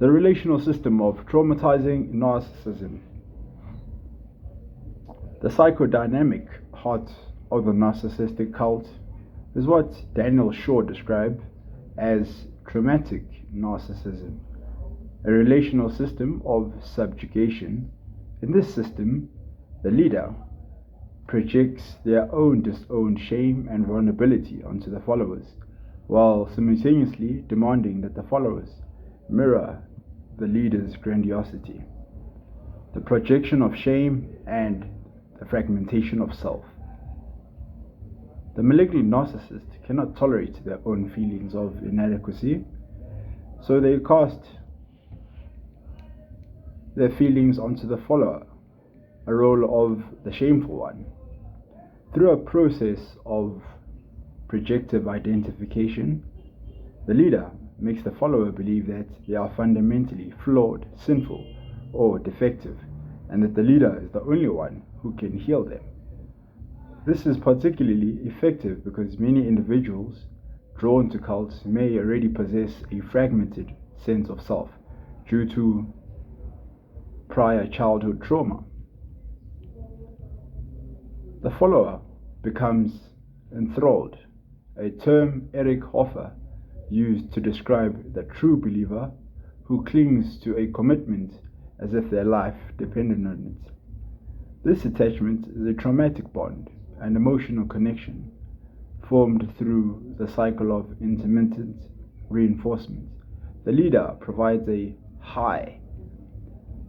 The relational system of traumatizing narcissism. The psychodynamic heart of the narcissistic cult is what Daniel Shaw described as traumatic narcissism, a relational system of subjugation. In this system, the leader projects their own disowned shame and vulnerability onto the followers, while simultaneously demanding that the followers mirror the leader's grandiosity. The projection of shame and the fragmentation of self. The malignant narcissist cannot tolerate their own feelings of inadequacy, so they cast their feelings onto the follower, a role of the shameful one. Through a process of projective identification, the leader makes the follower believe that they are fundamentally flawed, sinful, or defective, and that the leader is the only one who can heal them. This is particularly effective because many individuals drawn to cults may already possess a fragmented sense of self due to prior childhood trauma. The follower becomes enthralled, a term Eric Hoffer used to describe the true believer who clings to a commitment as if their life depended on it. This attachment is a traumatic bond and emotional connection formed through the cycle of intermittent reinforcement. The leader provides a high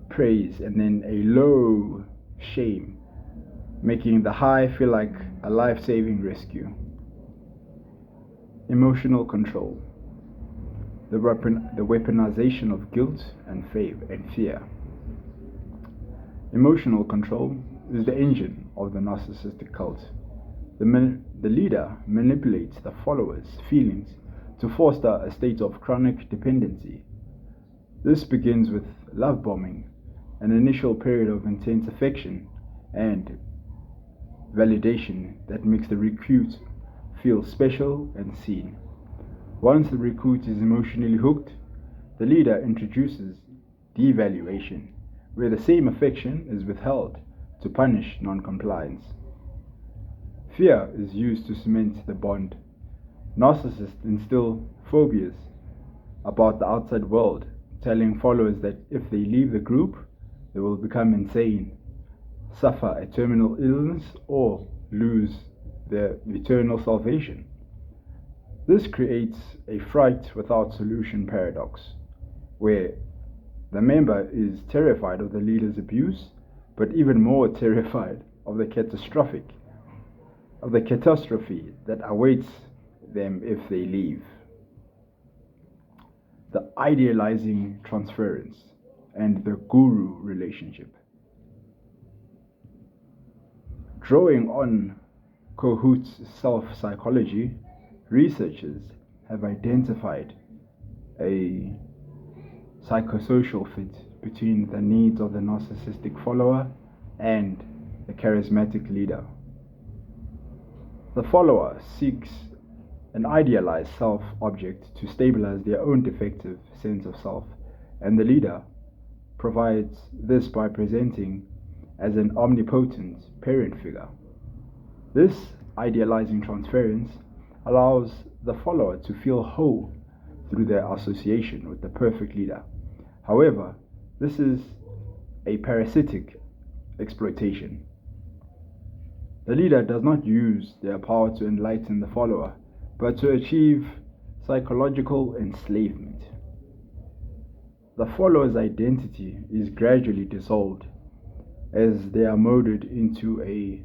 praise and then a low shame, making the high feel like a life-saving rescue. Emotional control. The weaponization of guilt and fear. Emotional control is the engine of the narcissistic cult. The leader manipulates the followers' feelings to foster a state of chronic dependency. This begins with love bombing, an initial period of intense affection and validation that makes the recruit feel special and seen. Once the recruit is emotionally hooked, the leader introduces devaluation, where the same affection is withheld to punish non-compliance. Fear is used to cement the bond. Narcissists instill phobias about the outside world, telling followers that if they leave the group, they will become insane, suffer a terminal illness, or lose their eternal salvation. This creates a fright without solution paradox, where the member is terrified of the leader's abuse, but even more terrified of the catastrophe that awaits them if they leave. The idealizing transference and the guru relationship. Drawing on Kohut's self-psychology, researchers have identified a psychosocial fit between the needs of the narcissistic follower and the charismatic leader. The follower seeks an idealized self-object to stabilize their own defective sense of self, and the leader provides this by presenting as an omnipotent parent figure. This idealizing transference allows the follower to feel whole through their association with the perfect leader. However, this is a parasitic exploitation. The leader does not use their power to enlighten the follower, but to achieve psychological enslavement. The follower's identity is gradually dissolved as they are molded into a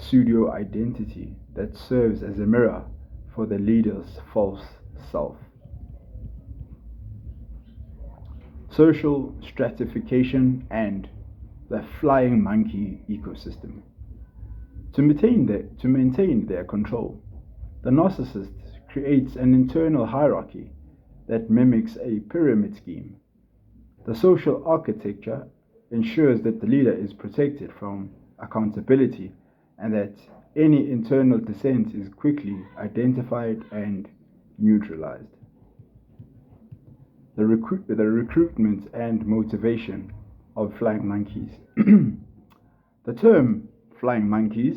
pseudo-identity that serves as a mirror for the leader's false self. Social stratification and the flying monkey ecosystem. To maintain their control, the narcissist creates an internal hierarchy that mimics a pyramid scheme. The social architecture ensures that the leader is protected from accountability and that any internal dissent is quickly identified and neutralized. the recruitment and motivation of flying monkeys. The term flying monkeys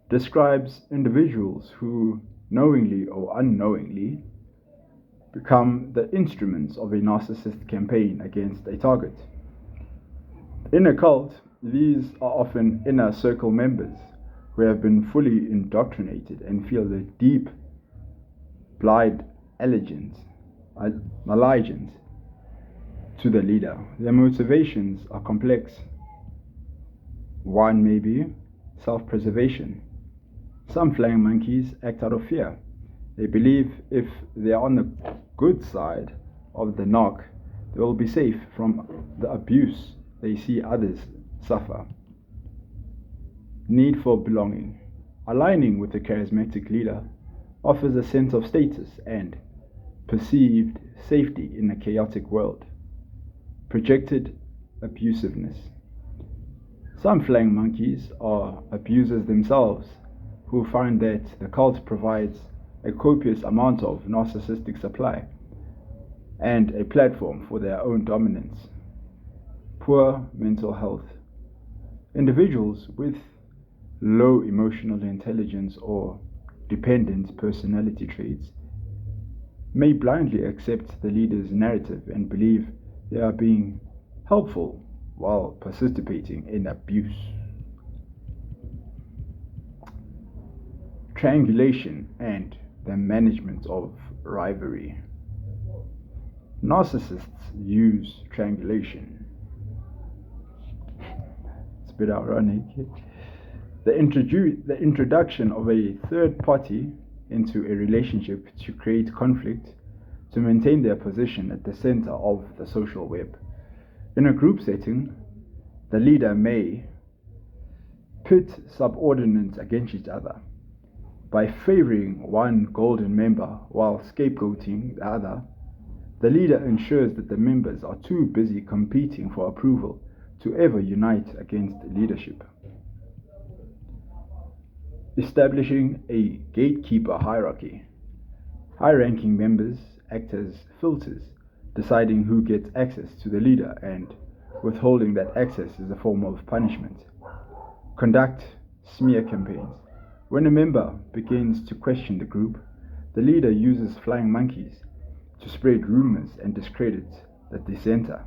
describes individuals who, knowingly or unknowingly, become the instruments of a narcissist campaign against a target. In a cult, these are often inner circle members who have been fully indoctrinated and feel the deep, blind allegiance to the leader. Their motivations are complex. One may be self-preservation. Some flying monkeys act out of fear. They believe if they are on the good side of the knock, they will be safe from the abuse they see others suffer. Need for belonging. Aligning with a charismatic leader offers a sense of status and perceived safety in a chaotic world. Projected abusiveness. Some flying monkeys are abusers themselves who find that the cult provides a copious amount of narcissistic supply and a platform for their own dominance. Poor mental health. Individuals with low emotional intelligence or dependent personality traits may blindly accept the leader's narrative and believe they are being helpful while participating in abuse. Triangulation and the management of rivalry. Narcissists use triangulation. It's a bit ironic. The introduction of a third party into a relationship to create conflict to maintain their position at the center of the social web. In a group setting, the leader may pit subordinates against each other. By favoring one golden member while scapegoating the other, the leader ensures that the members are too busy competing for approval to ever unite against leadership. Establishing a gatekeeper hierarchy. High-ranking members act as filters, deciding who gets access to the leader and withholding that access is a form of punishment. Conduct smear campaigns. When a member begins to question the group, the leader uses flying monkeys to spread rumors and discredit the dissenter.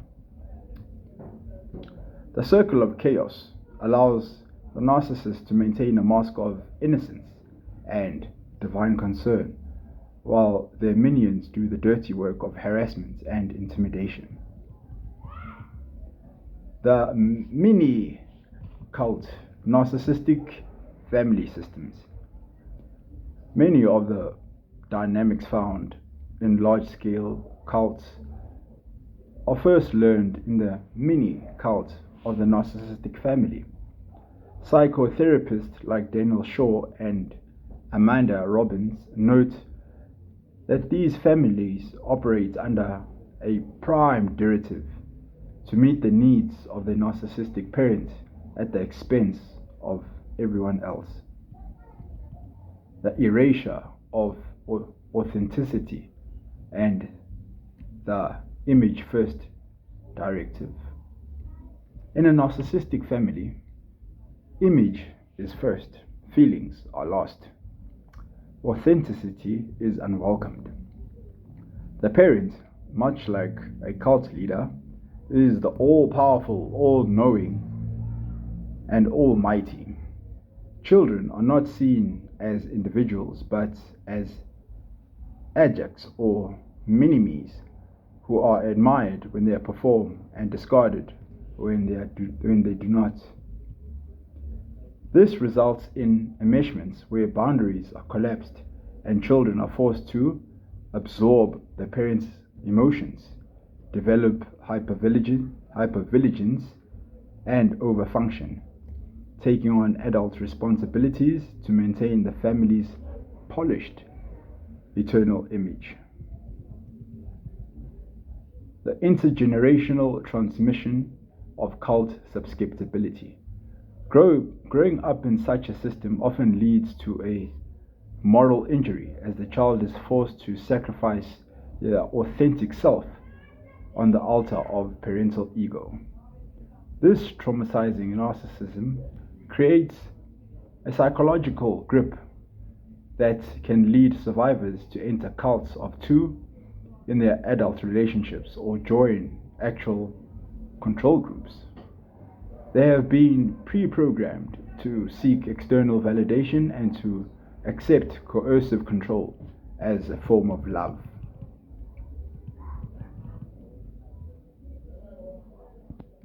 The circle of chaos allows the narcissist to maintain a mask of innocence and divine concern, while their minions do the dirty work of harassment and intimidation. The mini cult narcissistic family systems. Many of the dynamics found in large-scale cults are first learned in the mini cult of the narcissistic family. Psychotherapists like Daniel Shaw and Amanda Robbins note that these families operate under a prime directive to meet the needs of the narcissistic parent at the expense of everyone else. The erasure of authenticity and the image first directive. In a narcissistic family, image is first, feelings are last. Authenticity is unwelcomed. The parent, much like a cult leader, is the all-powerful, all-knowing, and almighty. Children are not seen as individuals, but as Hijacks or mini-me's who are admired when they perform and discarded when they do not. This results in enmeshments where boundaries are collapsed and children are forced to absorb the parents' emotions, develop hyper-vigilance, and overfunction, taking on adult responsibilities to maintain the family's polished, eternal image. The intergenerational transmission of cult susceptibility. Growing up in such a system often leads to a moral injury as the child is forced to sacrifice their authentic self on the altar of parental ego. This traumatizing narcissism creates a psychological grip that can lead survivors to enter cults of two in their adult relationships or join actual control groups. They have been pre-programmed to seek external validation and to accept coercive control as a form of love.